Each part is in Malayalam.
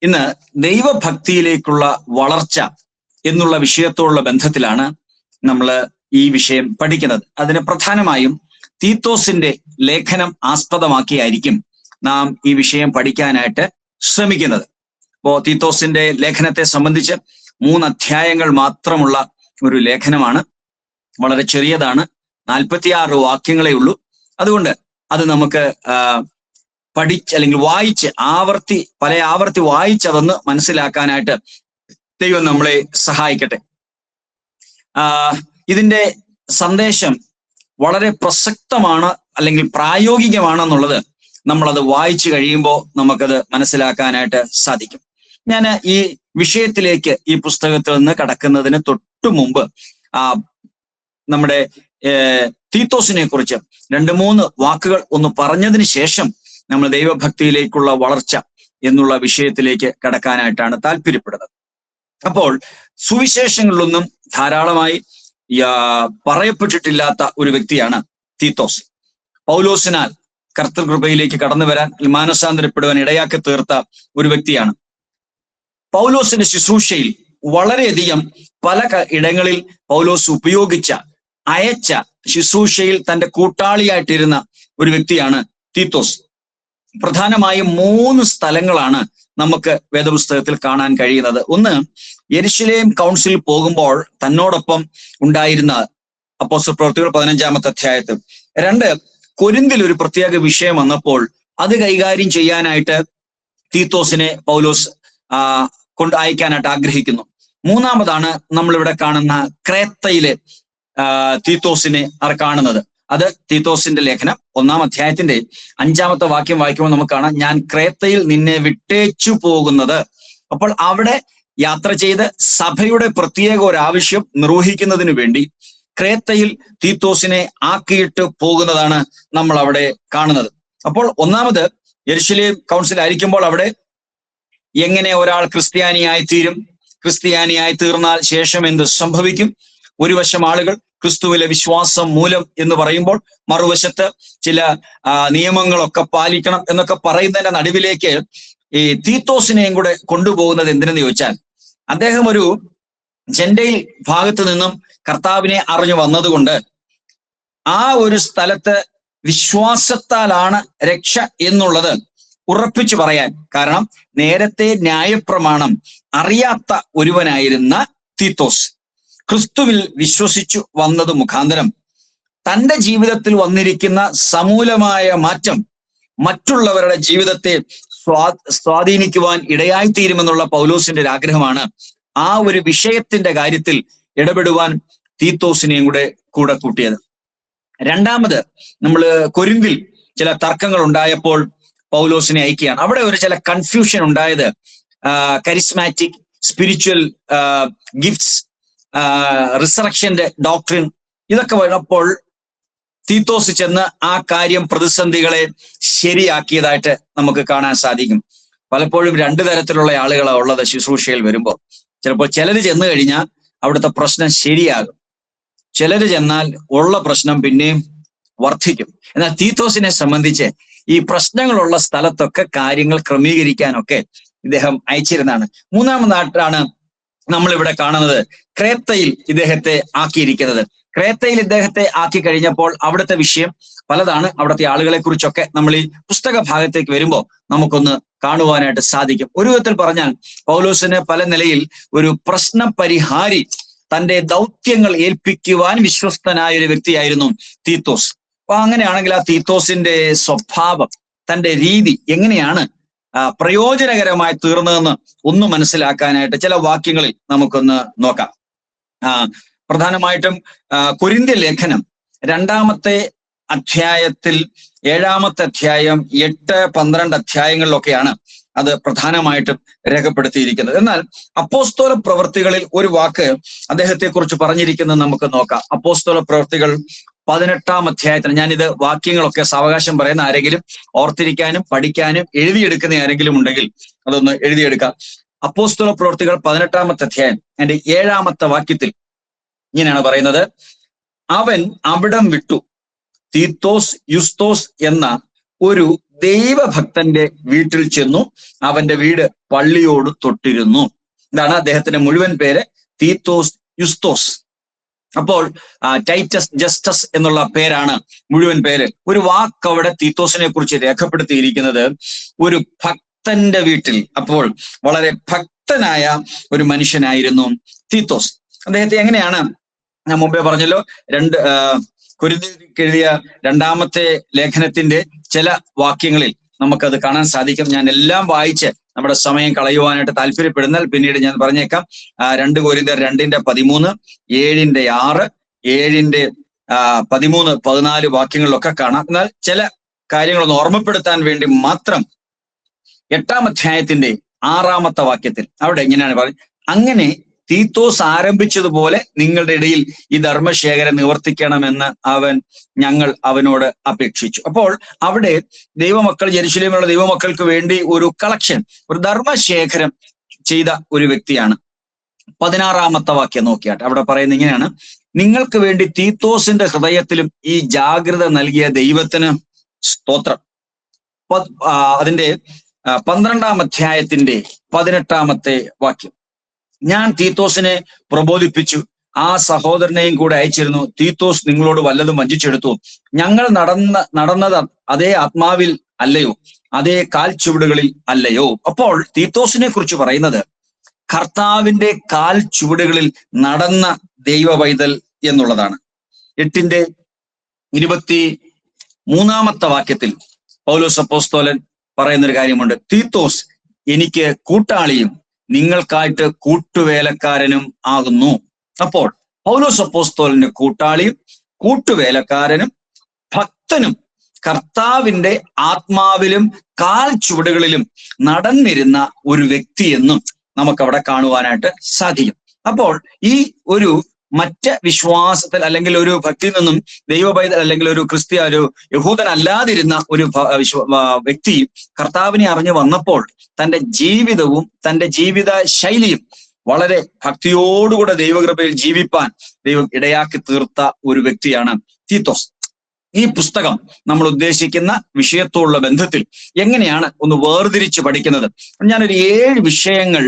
ഇന്ന് ദൈവഭക്തിയിലേക്കുള്ള വളർച്ച എന്നുള്ള വിഷയത്തോടുള്ള ബന്ധത്തിലാണ് നമ്മൾ ഈ വിഷയം പഠിക്കുന്നത്. അതിന് പ്രധാനമായും തീത്തോസിന്റെ ലേഖനം ആസ്പദമാക്കിയായിരിക്കും നാം ഈ വിഷയം പഠിക്കാനായിട്ട് ശ്രമിക്കുന്നത്. അപ്പോ തീത്തോസിന്റെ ലേഖനത്തെ സംബന്ധിച്ച് 3 അധ്യായങ്ങൾ മാത്രമുള്ള ഒരു ലേഖനമാണ്. വളരെ ചെറിയതാണ്, 46 വാക്യങ്ങളേ ഉള്ളൂ. അതുകൊണ്ട് അത് നമുക്ക് അല്ലെങ്കിൽ വായിച്ച് പല ആവർത്തി വായിച്ചതൊന്ന് മനസ്സിലാക്കാനായിട്ട് ദൈവം നമ്മളെ സഹായിക്കട്ടെ. ഇതിന്റെ സന്ദേശം വളരെ പ്രസക്തമാണ് അല്ലെങ്കിൽ പ്രായോഗികമാണെന്നുള്ളത് നമ്മളത് വായിച്ചു കഴിയുമ്പോൾ നമുക്കത് മനസ്സിലാക്കാനായിട്ട് സാധിക്കും. ഞാൻ ഈ വിഷയത്തിലേക്ക് ഈ പുസ്തകത്തിൽ നിന്ന് കടക്കുന്നതിന് തൊട്ടു മുമ്പ് നമ്മുടെ തീത്തോസിനെ കുറിച്ച് 2-3 വാക്കുകൾ ഒന്ന് പറഞ്ഞതിന് ശേഷം നമ്മൾ ദൈവഭക്തിയിലേക്കുള്ള വളർച്ച എന്നുള്ള വിഷയത്തിലേക്ക് കടക്കാനായിട്ടാണ് താല്പര്യപ്പെടുന്നത്. അപ്പോൾ സുവിശേഷങ്ങളിലൊന്നും ധാരാളമായി പറയപ്പെട്ടിട്ടില്ലാത്ത ഒരു വ്യക്തിയാണ് തീത്തോസ്. പൗലോസിനാൽ കർത്തൃകൃപയിലേക്ക് കടന്നു വരാൻ, മാനസാന്തരപ്പെടുവാൻ ഇടയാക്കി തീർത്ത ഒരു വ്യക്തിയാണ്. പൗലോസിന്റെ ശുശ്രൂഷയിൽ വളരെയധികം പല ഇടങ്ങളിൽ പൗലോസ് അയച്ച ശുശ്രൂഷയിൽ തന്റെ കൂട്ടാളിയായിട്ടിരുന്ന ഒരു വ്യക്തിയാണ് തീത്തോസ്. പ്രധാനമായും 3 സ്ഥലങ്ങളാണ് നമുക്ക് വേദപുസ്തകത്തിൽ കാണാൻ കഴിയുന്നത്. ഒന്ന്, യെരുശലേം കൗൺസിൽ പോകുമ്പോൾ തന്നോടൊപ്പം ഉണ്ടായിരുന്ന അപ്പോസ്തല പ്രവൃത്തികൾ 15-ാമത്തെ അധ്യായത്തിൽ. 2, കൊരിന്തിൽ ഒരു പ്രത്യേക വിഷയം വന്നപ്പോൾ അത് കൈകാര്യം ചെയ്യാനായിട്ട് തീത്തോസിനെ പൗലോസ് അയക്കാനായിട്ട് ആഗ്രഹിക്കുന്നു. 3-ാമതാണ് നമ്മളിവിടെ കാണുന്ന ക്രേത്തയിലെ തീത്തോസിനെ കാണുന്നത്. അത് തീത്തോസിന്റെ ലേഖനം 1-ാം അധ്യായത്തിന്റെ 5-ാമത്തെ വാക്യം വായിക്കുമ്പോൾ നമുക്ക് കാണാം, ഞാൻ ക്രേത്തയിൽ നിന്നെ വിട്ടേച്ചു പോകുന്നത്. അപ്പോൾ അവിടെ യാത്ര ചെയ്ത് സഭയുടെ പ്രത്യേക ഒരു ആവശ്യം നിർവഹിക്കുന്നതിന് വേണ്ടി ക്രേത്തയിൽ തീത്തോസിനെ ആക്കിയിട്ട് പോകുന്നതാണ് നമ്മൾ അവിടെ കാണുന്നത്. അപ്പോൾ ഒന്നാമത് യെരുശലേം കൗൺസിൽ ആയിരിക്കുമ്പോൾ അവിടെ എങ്ങനെ ഒരാൾ ക്രിസ്ത്യാനിയായി തീർന്നാൽ ശേഷം എന്ത് സംഭവിക്കും? ഒരു വശം ആളുകൾ ക്രിസ്തുവിലെ വിശ്വാസം മൂലം എന്ന് പറയുമ്പോൾ, മറുവശത്ത് ചില നിയമങ്ങളൊക്കെ പാലിക്കണം എന്നൊക്കെ പറയുന്നതിന്റെ നടുവിലേക്ക് ഈ തീത്തോസിനെയും കൂടെ കൊണ്ടുപോകുന്നത് എന്തിനെന്ന് ചോദിച്ചാൽ, അദ്ദേഹം ഒരു ജെൻഡയിൽ ഭാഗത്ത് നിന്നും കർത്താവിനെ അറിഞ്ഞു വന്നതുകൊണ്ട് ആ ഒരു സ്ഥലത്ത് വിശ്വാസത്താലാണ് രക്ഷ എന്നുള്ളത് ഉറപ്പിച്ചു പറയാൻ, കാരണം നേരത്തെ ന്യായപ്രമാണം അറിയാത്ത ഒരുവനായിരുന്ന തീത്തോസ് ക്രിസ്തുവിൽ വിശ്വസിച്ചു വന്നത് മുഖാന്തരം തന്റെ ജീവിതത്തിൽ വന്നിരിക്കുന്ന സമൂലമായ മാറ്റം മറ്റുള്ളവരുടെ ജീവിതത്തെ സ്വാധീനിക്കുവാൻ ഇടയായിത്തീരുമെന്നുള്ള പൗലോസിന്റെ ഒരു ആഗ്രഹമാണ് ആ ഒരു വിഷയത്തിന്റെ കാര്യത്തിൽ ഇടപെടുവാൻ തീത്തോസിനെയും കൂടെ കൂട്ടിയത്. 2-ാമത്, നമ്മൾ കൊരിന്തിൽ ചില തർക്കങ്ങൾ ഉണ്ടായപ്പോൾ പൗലോസിനെ അയക്കുകയാണ്. അവിടെ ചില കൺഫ്യൂഷൻ ഉണ്ടായത് കരിസ്മാറ്റിക്, സ്പിരിച്വൽ ഗിഫ്റ്റ്സ്, റിസറക്ഷന്റെ ഡോക്ട്രിൻ, ഇതൊക്കെ വന്നപ്പോൾ തീത്തോസ് ചെന്ന് ആ കാര്യം പ്രതിസന്ധികളെ ശരിയാക്കിയതായിട്ട് നമുക്ക് കാണാൻ സാധിക്കും. പലപ്പോഴും 2 തരത്തിലുള്ള ആളുകളാണ് ഉള്ളത് ശുശ്രൂഷയിൽ വരുമ്പോൾ. ചിലപ്പോൾ ചിലര് ചെന്ന് കഴിഞ്ഞാൽ അവിടുത്തെ പ്രശ്നം ശരിയാകും, ചിലര് ചെന്നാൽ ഉള്ള പ്രശ്നം പിന്നെയും വർദ്ധിക്കും. എന്നാൽ തീത്തോസിനെ സംബന്ധിച്ച് ഈ പ്രശ്നങ്ങളുള്ള സ്ഥലത്തൊക്കെ കാര്യങ്ങൾ ക്രമീകരിക്കാനൊക്കെ ഇദ്ദേഹം അയച്ചിരുന്നതാണ്. 3-ാമതായിട്ടാണ് നമ്മളിവിടെ കാണുന്നത് ക്രേത്തയിൽ ഇദ്ദേഹത്തെ ആക്കിയിരിക്കുന്നത്. ക്രേത്തയിൽ ഇദ്ദേഹത്തെ ആക്കി കഴിഞ്ഞപ്പോൾ അവിടുത്തെ വിഷയം പലതാണ്. അവിടുത്തെ ആളുകളെ കുറിച്ചൊക്കെ നമ്മൾ ഈ പുസ്തക ഭാഗത്തേക്ക് വരുമ്പോൾ നമുക്കൊന്ന് കാണുവാനായിട്ട് സാധിക്കും. ഒരു വിധത്തിൽ പറഞ്ഞാൽ പൗലോസിന് പല നിലയിൽ ഒരു പ്രശ്ന പരിഹാരി, തന്റെ ദൗത്യങ്ങൾ ഏൽപ്പിക്കുവാൻ വിശ്വസ്തനായ ഒരു വ്യക്തിയായിരുന്നു തീത്തോസ്. അപ്പൊ അങ്ങനെയാണെങ്കിൽ ആ തീത്തോസിന്റെ സ്വഭാവം, തന്റെ രീതി എങ്ങനെയാണ് പ്രയോജനകരമായി തീർന്നതെന്ന് ഒന്ന് മനസ്സിലാക്കാനായിട്ട് ചില വാക്യങ്ങളിൽ നമുക്കൊന്ന് നോക്കാം. പ്രധാനമായിട്ടും കൊരിന്ത്യൻ ലേഖനം 2-ാമത്തെ അധ്യായത്തിൽ 7-ാമത്തെ അധ്യായം 8-12 അധ്യായങ്ങളിലൊക്കെയാണ് അത് പ്രധാനമായിട്ടും രേഖപ്പെടുത്തിയിരിക്കുന്നത്. എന്നാൽ അപ്പോസ്തല പ്രവൃത്തികളിൽ ഒരു വാക്ക് അദ്ദേഹത്തെ കുറിച്ച് പറഞ്ഞിരിക്കുന്നത് നമുക്ക് നോക്കാം. അപ്പോസ്തല പ്രവൃത്തികൾ 18-ാം അധ്യായത്തിന്, ഞാനിത് വാക്യങ്ങളൊക്കെ സാവകാശം പറയുന്ന ആരെങ്കിലും ഓർത്തിരിക്കാനും പഠിക്കാനും എഴുതിയെടുക്കുന്ന ആരെങ്കിലും ഉണ്ടെങ്കിൽ അതൊന്ന് എഴുതിയെടുക്കാം. അപ്പോസ്തല പ്രവൃത്തികൾ 18-ാമത്തെ അധ്യായം അതിന്റെ 7-ാമത്തെ വാക്യത്തിൽ ഇങ്ങനെയാണ് പറയുന്നത്, അവൻ അവിടം വിട്ടു തീത്തോസ് യുസ്തോസ് എന്ന ഒരു ദൈവഭക്തന്റെ വീട്ടിൽ ചെന്നു, അവന്റെ വീട് പള്ളിയോട് തൊട്ടിരുന്നു. ഇതാണ് അദ്ദേഹത്തിന്റെ മുഴുവൻ പേര്, തീത്തോസ് യുസ്തോസ്. അപ്പോൾ ടൈറ്റസ് ജസ്റ്റസ് എന്നുള്ള പേരാണ് മുഴുവൻ പേര്. ഒരു വാക്ക് അവിടെ തീത്തോസിനെ കുറിച്ച് രേഖപ്പെടുത്തിയിരിക്കുന്നത് ഒരു ഭക്തന്റെ വീട്ടിൽ. അപ്പോൾ വളരെ ഭക്തനായ ഒരു മനുഷ്യനായിരുന്നു തീത്തോസ്. അദ്ദേഹത്തെ എങ്ങനെയാണ്, ഞാൻ മുമ്പേ പറഞ്ഞല്ലോ, കൊരിന്ത്യർക്ക് എഴുതിയ 2-ാമത്തെ ലേഖനത്തിന്റെ ചില വാക്യങ്ങളിൽ നമുക്കത് കാണാൻ സാധിക്കും. ഞാൻ എല്ലാം വായിച്ച് നമ്മുടെ സമയം കളയുവാനായിട്ട് താല്പര്യപ്പെടുന്നാൽ പിന്നീട് ഞാൻ പറഞ്ഞേക്കാം. 2 കൊരിന്ത്യർ 2:13, 7:6, 7:13, 14 വാക്യങ്ങളിലൊക്കെ കാണാം. എന്നാൽ ചില കാര്യങ്ങളൊന്ന് ഓർമ്മപ്പെടുത്താൻ വേണ്ടി മാത്രം 8-ാം അധ്യായത്തിന്റെ 6-ാമത്തെ വാക്യത്തിൽ അവിടെ ഇങ്ങനെയാണ് പറയുന്നത്, അങ്ങനെ തീത്തോസ് ആരംഭിച്ചതുപോലെ നിങ്ങളുടെ ഇടയിൽ ഈ ധർമ്മശേഖരം നിവർത്തിക്കണമെന്ന് ഞങ്ങൾ അവനോട് അപേക്ഷിച്ചു. അപ്പോൾ അവിടെ ദൈവമക്കൾ, യെരുശലേമിലുള്ള ദൈവമക്കൾക്ക് വേണ്ടി ഒരു കളക്ഷൻ, ഒരു ധർമ്മശേഖരം ചെയ്ത ഒരു വ്യക്തിയാണ്. 16-ാമത്തെ വാക്യം നോക്കിയാട്ടെ, അവിടെ പറയുന്നത് ഇങ്ങനെയാണ്, നിങ്ങൾക്ക് വേണ്ടി തീത്തോസിന്റെ ഹൃദയത്തിലും ഈ ജാഗ്രത നൽകിയ ദൈവത്തിന് സ്തോത്രം. അതിന്റെ 12-ാം അധ്യായത്തിന്റെ 18-ാമത്തെ വാക്യം, ഞാൻ തീത്തോസിനെ പ്രബോധിപ്പിച്ചു, ആ സഹോദരനെയും കൂടെ അയച്ചിരുന്നു. തീത്തോസ് നിങ്ങളോട് വല്ലതും വഞ്ചിച്ചെടുത്തു. ഞങ്ങൾ നടന്നത് അതേ ആത്മാവിൽ അല്ലയോ, അതേ കാൽച്ചുവടുകളിൽ അല്ലയോ. അപ്പോൾ തീത്തോസിനെ കുറിച്ച് പറയുന്നത് കർത്താവിന്റെ കാൽച്ചുവടുകളിൽ നടന്ന ദൈവ പൈതൽ എന്നുള്ളതാണ്. 8:23-ാമത്തെ വാക്യത്തിൽ പൗലോസ് അപ്പോസ്തലൻ പറയുന്നൊരു കാര്യമുണ്ട്, തീത്തോസ് എനിക്ക് കൂട്ടാളിയും നിങ്ങൾക്കായിട്ട് കൂട്ടുവേലക്കാരനും ആകുന്നു. അപ്പോൾ പൗലോസ് അപ്പോസ്തലന്റെ കൂട്ടാളിയും കൂട്ടുവേലക്കാരനും ഭക്തനും കർത്താവിന്റെ ആത്മാവിലും കാൽച്ചുവടുകളിലും നടന്നിരുന്ന ഒരു വ്യക്തിയെന്നും നമുക്കവിടെ കാണുവാനായിട്ട് സാധിക്കും. അപ്പോൾ ഈ ഒരു മറ്റ് വിശ്വാസത്തിൽ അല്ലെങ്കിൽ ഒരു ഭക്തിയിൽ നിന്നും ദൈവപൈതൽ അല്ലെങ്കിൽ ഒരു ഒരു യഹൂദനല്ലാതിരുന്ന ഒരു വ്യക്തി കർത്താവിനെ അറിഞ്ഞു വന്നപ്പോൾ തന്റെ ജീവിതവും തന്റെ ജീവിത ശൈലിയും വളരെ ഭക്തിയോടുകൂടെ ദൈവകൃപയിൽ ജീവിപ്പാൻ ദൈവം ഇടയാക്കി തീർത്ത ഒരു വ്യക്തിയാണ് തീത്തോസ്. ഈ പുസ്തകം നമ്മൾ ഉദ്ദേശിക്കുന്ന വിഷയത്തോടുള്ള ബന്ധത്തിൽ എങ്ങനെയാണ് ഒന്ന് വേർതിരിച്ച് പഠിക്കുന്നത്? ഞാനൊരു 7 വിഷയങ്ങൾ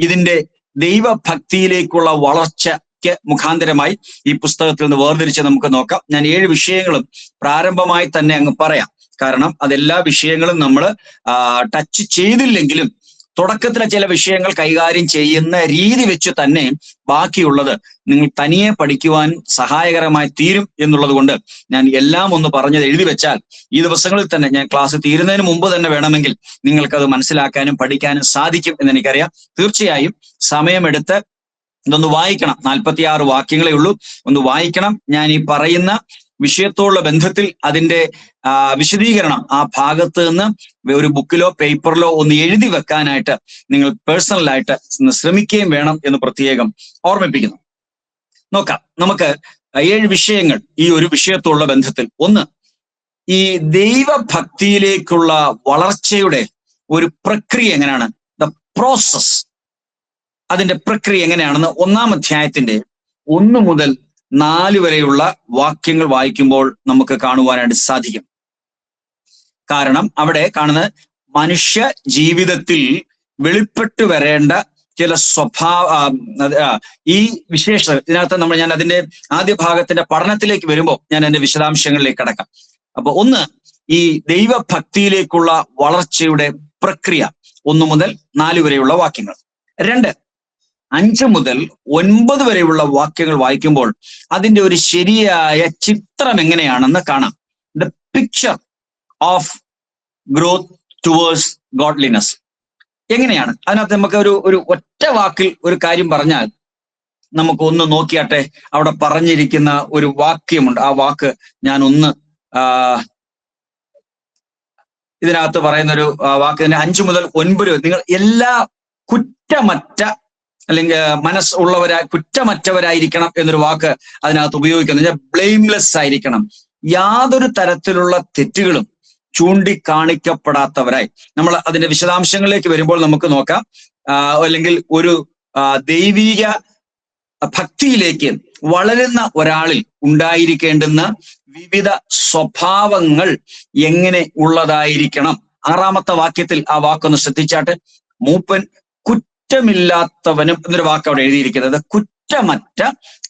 ഇതിന്റെ ദൈവഭക്തിയിലേക്കുള്ള വളർച്ചയ്ക്ക് മുഖാന്തരമായി ഈ പുസ്തകത്തിൽ നിന്ന് വേർതിരിച്ച് നമുക്ക് നോക്കാം. ഞാൻ 7 വിഷയങ്ങളും പ്രാരംഭമായി തന്നെ അങ്ങ് പറയാം. കാരണം അതെല്ലാ വിഷയങ്ങളും നമ്മൾ ടച്ച് ചെയ്തില്ലെങ്കിലും തുടക്കത്തിലെ ചില വിഷയങ്ങൾ കൈകാര്യം ചെയ്യുന്ന രീതി വെച്ച് തന്നെ ബാക്കിയുള്ളത് നിങ്ങൾ തനിയെ പഠിക്കുവാൻ സഹായകരമായി തീരും എന്നുള്ളത് കൊണ്ട് ഞാൻ എല്ലാം ഒന്ന് പറഞ്ഞത് എഴുതി വെച്ചാൽ ഈ ദിവസങ്ങളിൽ തന്നെ, ഞാൻ ക്ലാസ് തീരുന്നതിന് മുമ്പ് തന്നെ വേണമെങ്കിൽ നിങ്ങൾക്കത് മനസ്സിലാക്കാനും പഠിക്കാനും സാധിക്കും എന്ന് എനിക്കറിയാം. തീർച്ചയായും സമയമെടുത്ത് ഇതൊന്ന് വായിക്കണം. 46 വാക്യങ്ങളേ ഉള്ളൂ, ഒന്ന് വായിക്കണം. ഞാൻ ഈ പറയുന്ന വിഷയത്തോടുള്ള ബന്ധത്തിൽ അതിന്റെ വിശദീകരണം ആ ഭാഗത്ത് നിന്ന് ഒരു ബുക്കിലോ പേപ്പറിലോ ഒന്ന് എഴുതി വെക്കാനായിട്ട് നിങ്ങൾ പേഴ്സണലായിട്ട് ശ്രമിക്കുകയും വേണം എന്ന് പ്രത്യേകം ഓർമ്മിപ്പിക്കുന്നു. നോക്കാം, നമുക്ക് 7 വിഷയങ്ങൾ ഈ ഒരു വിഷയത്തോടുള്ള ബന്ധത്തിൽ. ഒന്ന്, ഈ ദൈവഭക്തിയിലേക്കുള്ള വളർച്ചയുടെ ഒരു പ്രക്രിയ എങ്ങനെയാണ്, ദ പ്രോസസ്, അതിന്റെ പ്രക്രിയ എങ്ങനെയാണെന്ന് 1-ാം അധ്യായത്തിന്റെ 1 മുതൽ 4 വരെയുള്ള വാക്യങ്ങൾ വായിക്കുമ്പോൾ നമുക്ക് കാണുവാനായിട്ട് സാധിക്കും. കാരണം അവിടെ കാണുന്നത് മനുഷ്യ ജീവിതത്തിൽ വെളിപ്പെട്ടു വരേണ്ട ചില ഈ ഇതിനകത്ത് ഞാൻ അതിന്റെ ആദ്യ ഭാഗത്തിന്റെ പഠനത്തിലേക്ക് വരുമ്പോൾ ഞാൻ അതിന്റെ വിശദാംശങ്ങളിലേക്ക് കടക്കാം. അപ്പൊ ഒന്ന്, ഈ ദൈവഭക്തിയിലേക്കുള്ള വളർച്ചയുടെ പ്രക്രിയ 1 മുതൽ 4 വരെയുള്ള വാക്യങ്ങൾ. 2, 5 മുതൽ 9 വരെയുള്ള വാക്യങ്ങൾ വായിക്കുമ്പോൾ അതിന്റെ ഒരു ശരിയായ ചിത്രം എങ്ങനെയാണെന്ന് കാണാം. The picture of growth towards godliness എങ്ങനെയാണ്. അതിനകത്ത് നമുക്ക് ഒരു ഒറ്റ വാക്കിൽ ഒരു കാര്യം പറഞ്ഞാൽ നമുക്ക് ഒന്ന് നോക്കിയാട്ടെ. അവിടെ പറഞ്ഞിരിക്കുന്ന ഒരു വാക്യമുണ്ട്. ആ വാക്ക് ഞാൻ ഒന്ന് ഇതിനകത്ത് പറയുന്ന ഒരു വാക്ക് തന്നെ 5 മുതൽ 9 നിങ്ങൾ എല്ലാ കുറ്റമറ്റ അല്ലെങ്കിൽ കുറ്റമറ്റവരായിരിക്കണം എന്നൊരു വാക്ക് അതിനകത്ത് ഉപയോഗിക്കുന്നത്. ബ്ലെയിംലെസ് ആയിരിക്കണം, യാതൊരു തരത്തിലുള്ള തെറ്റുകളും ചൂണ്ടിക്കാണിക്കപ്പെടാത്തവരായി. നമ്മൾ അതിന്റെ വിശദാംശങ്ങളിലേക്ക് വരുമ്പോൾ നമുക്ക് നോക്കാം. അല്ലെങ്കിൽ ഒരു ദൈവീക ഭക്തിയിലേക്ക് വളരുന്ന ഒരാളിൽ ഉണ്ടായിരിക്കേണ്ടുന്ന വിവിധ സ്വഭാവങ്ങൾ എങ്ങനെ ഉള്ളതായിരിക്കണം. 6-ാമത്തെ വാക്യത്തിൽ ആ വാക്കൊന്ന് ശ്രദ്ധിച്ചാട്ടെ. മൂപ്പൻ കുറ്റമില്ലാത്തവനും എന്നൊരു വാക്ക് അവിടെ എഴുതിയിരിക്കുന്നത്. കുറ്റമറ്റ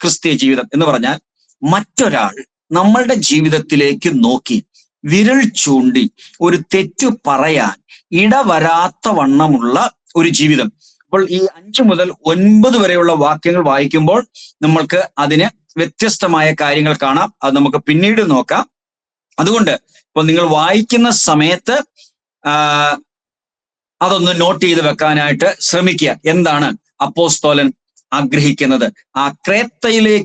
ക്രിസ്തീയ ജീവിതം എന്ന് പറഞ്ഞാൽ മറ്റൊരാൾ നമ്മളുടെ ജീവിതത്തിലേക്ക് നോക്കി വിരൽ ചൂണ്ടി ഒരു തെറ്റു പറയാൻ ഇടവരാത്ത വണ്ണമുള്ള ഒരു ജീവിതം. അപ്പോൾ ഈ 5 മുതൽ 9 വരെയുള്ള വാക്യങ്ങൾ വായിക്കുമ്പോൾ നമ്മൾക്ക് അതിന് വ്യത്യസ്തമായ കാര്യങ്ങൾ കാണാം. അത് നമുക്ക് പിന്നീട് നോക്കാം. അതുകൊണ്ട് ഇപ്പോൾ നിങ്ങൾ വായിക്കുന്ന സമയത്ത് അതൊന്ന് നോട്ട് ചെയ്ത് വെക്കാനായിട്ട് ശ്രമിക്കുക. എന്താണ് അപ്പോസ്തലൻ ആഗ്രഹിക്കുന്നത്? ആ ക്രേത്തയിലെ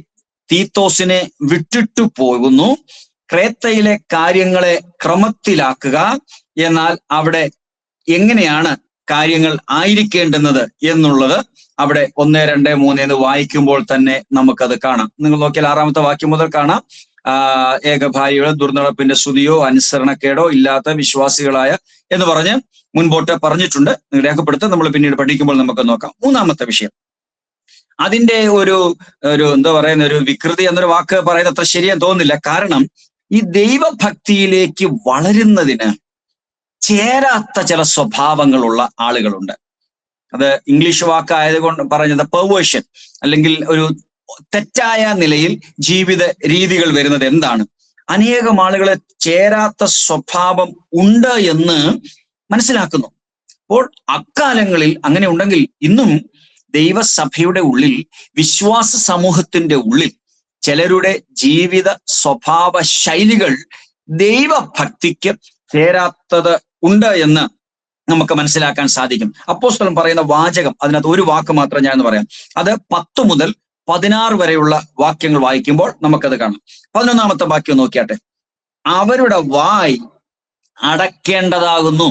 തീത്തോസിനെ വിട്ടിട്ടു പോകുന്നു, ക്രേത്തയിലെ കാര്യങ്ങളെ ക്രമത്തിലാക്കുക, എന്നാൽ അവിടെ എങ്ങനെയാണ് കാര്യങ്ങൾ ആയിരിക്കേണ്ടുന്നത് എന്നുള്ളത് അവിടെ 1, 2, 3 എന്ന് വായിക്കുമ്പോൾ തന്നെ നമുക്കത് കാണാം. നിങ്ങൾ നോക്കിയാൽ 6-ാമത്തെ വാക്യം മുതൽ കാണാം. ഏകഭാര്യയുടെ ദുർനടപ്പിന്റെ സ്തുതിയോ അനുസരണക്കേടോ ഇല്ലാത്ത വിശ്വാസികളായ എന്ന് പറഞ്ഞ് മുൻപോട്ട് പറഞ്ഞിട്ടുണ്ട്. നിങ്ങൾ രേഖപ്പെടുത്തി നമ്മൾ പിന്നീട് പഠിക്കുമ്പോൾ നമുക്ക് നോക്കാം. 3-ാമത്തെ വിഷയം, അതിന്റെ ഒരു എന്താ പറയുന്ന ഒരു വികൃതി എന്നൊരു വാക്ക് പറയുന്നത് അത്ര ശരിയെന്ന് തോന്നുന്നില്ല. കാരണം ഈ ദൈവഭക്തിയിലേക്ക് വളരുന്നതിന് ചേരാത്ത ചില സ്വഭാവങ്ങളുള്ള ആളുകളുണ്ട്. അത് ഇംഗ്ലീഷ് വാക്കായതുകൊണ്ട് പറഞ്ഞത് പെർവേർഷൻ, അല്ലെങ്കിൽ ഒരു തെറ്റായ നിലയിൽ ജീവിത രീതികൾ വരുന്നത് എന്താണ്? അനേകം ആളുകളെ ചേരാത്ത സ്വഭാവം ഉണ്ട് എന്ന് മനസ്സിലാക്കുന്നു. അപ്പോൾ അക്കാലങ്ങളിൽ അങ്ങനെ ഉണ്ടെങ്കിൽ ഇന്നും ദൈവസഭയുടെ ഉള്ളിൽ, വിശ്വാസ സമൂഹത്തിന്റെ ഉള്ളിൽ ചിലരുടെ ജീവിത സ്വഭാവ ശൈലികൾ ദൈവഭക്തിക്ക് ചേരാത്തത് ഉണ്ട് എന്ന് നമുക്ക് മനസ്സിലാക്കാൻ സാധിക്കും. അപ്പോസ്തലൻ പറയുന്ന വാചകം, അതിനകത്ത് ഒരു വാക്ക് മാത്രം ഞാൻ പറയാം. അത് 10 മുതൽ 16 വരെയുള്ള വാക്യങ്ങൾ വായിക്കുമ്പോൾ നമുക്കത് കാണാം. 11-ാമത്തെ വാക്യം നോക്കിയാട്ടെ. അവരുടെ വായ് അടയ്ക്കേണ്ടതാകുന്നു.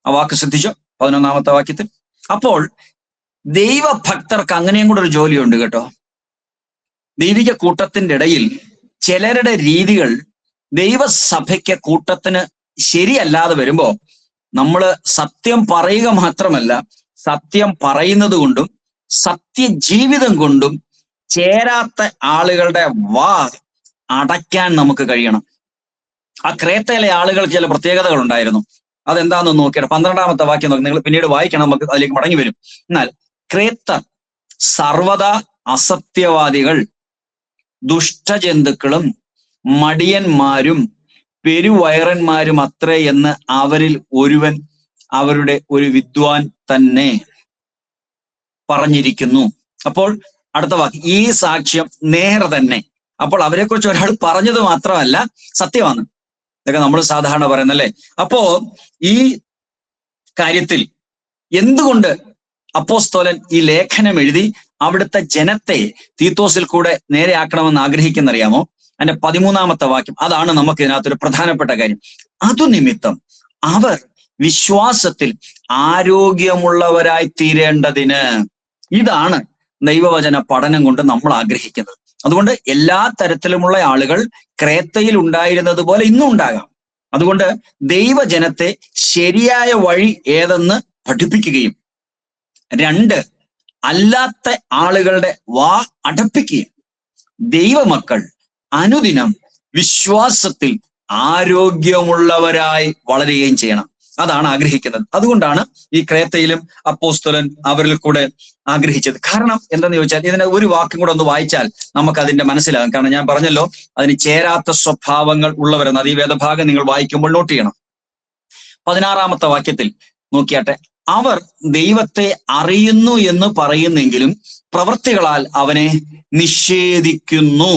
ആ വാക്ക് ശ്രദ്ധിച്ചോ? 11-ാമത്തെ വാക്യത്തിൽ. അപ്പോൾ ദൈവഭക്തർക്ക് അങ്ങനെയും കൂടെ ഒരു ജോലിയുണ്ട് കേട്ടോ. ദൈവിക കൂട്ടത്തിന്റെ ഇടയിൽ ചിലരുടെ രീതികൾ ദൈവസഭയ്ക്ക് കൂട്ടത്തിന് ശരിയല്ലാതെ വരുമ്പോ നമ്മൾ സത്യം പറയുക മാത്രമല്ല, സത്യം പറയുന്നത് കൊണ്ടും സത്യജീവിതം കൊണ്ടും ചേരാത്ത ആളുകളുടെ വാ അടയ്ക്കാൻ നമുക്ക് കഴിയണം. ആ ക്രേത്തയിലെ ആളുകൾക്ക് ചില പ്രത്യേകതകൾ ഉണ്ടായിരുന്നു. അതെന്താണെന്ന് നോക്കിയിട്ട് 12-ാമത്തെ വാക്യം നോക്കി, നിങ്ങൾ പിന്നീട് വായിക്കണം, നമുക്ക് അതിലേക്ക് മടങ്ങി വരും. എന്നാൽ ക്രേത്തർ സർവദാ അസത്യവാദികൾ, ദുഷ്ടജന്തുക്കളും മടിയന്മാരും പെരുവയറന്മാരും അത്രേ എന്ന് അവരിൽ ഒരുവൻ, അവരുടെ ഒരു വിദ്വാൻ തന്നെ പറഞ്ഞിരിക്കുന്നു. അപ്പോൾ അടുത്ത വാക്ക്, ഈ സാക്ഷ്യം നേർ തന്നെ. അപ്പോൾ അവരെക്കുറിച്ച് ഒരാൾ പറഞ്ഞത് മാത്രമല്ല, സത്യമാണ്. ഇതൊക്കെ നമ്മൾ സാധാരണ പറയുന്നല്ലേ. അപ്പോ ഈ കാര്യത്തിൽ എന്തുകൊണ്ട് അപ്പോസ്തലൻ ഈ ലേഖനം എഴുതി അവിടുത്തെ ജനത്തെ തീത്തോസിൽ കൂടെ നേരെയാക്കണമെന്ന് ആഗ്രഹിക്കുന്നറിയാമോ? അതിന്റെ 13-ാമത്തെ വാക്യം, അതാണ് നമുക്ക് ഇതിനകത്തൊരു പ്രധാനപ്പെട്ട കാര്യം. അതു നിമിത്തം അവർ വിശ്വാസത്തിൽ ആരോഗ്യമുള്ളവരായി തീരേണ്ടതിന്. ഇതാണ് ദൈവവചന പഠനം കൊണ്ട് നമ്മൾ ആഗ്രഹിക്കുന്നത്. അതുകൊണ്ട് എല്ലാ തരത്തിലുമുള്ള ആളുകൾ ക്രേത്തയിൽ ഉണ്ടായിരുന്നത് പോലെ ഇന്നും ഉണ്ടാകാം. അതുകൊണ്ട് ദൈവജനത്തെ ശരിയായ വഴി ഏതെന്ന് പഠിപ്പിക്കുകയും, 2, അല്ലാത്ത ആളുകളുടെ വാ അടപ്പിക്കുകയും, ദൈവമക്കൾ അനുദിനം വിശ്വാസത്തിൽ ആരോഗ്യമുള്ളവരായി വളരുകയും ചെയ്യണം. അതാണ് ആഗ്രഹിക്കുന്നത്. അതുകൊണ്ടാണ് ഈ ക്രേത്തയിലും അപ്പോസ്തലൻ അവരിൽ കൂടെ ആഗ്രഹിച്ചത്. കാരണം എന്തെന്ന് ചോദിച്ചാൽ, ഇതിനെ ഒരു വാക്കും കൂടെ ഒന്ന് വായിച്ചാൽ നമുക്ക് അതിന്റെ മനസ്സിലാകും. കാരണം ഞാൻ പറഞ്ഞല്ലോ, അതിന് ചേരാത്ത സ്വഭാവങ്ങൾ ഉള്ളവരെന്ന്. അത് ഈ വേദഭാഗം നിങ്ങൾ വായിക്കുമ്പോൾ നോട്ട് ചെയ്യണം. 16-ാമത്തെ വാക്യത്തിൽ നോക്കിയാട്ടെ. അവർ ദൈവത്തെ അറിയുന്നു എന്ന് പറയുന്നെങ്കിലും പ്രവൃത്തികളാൽ അവനെ നിഷേധിക്കുന്നു.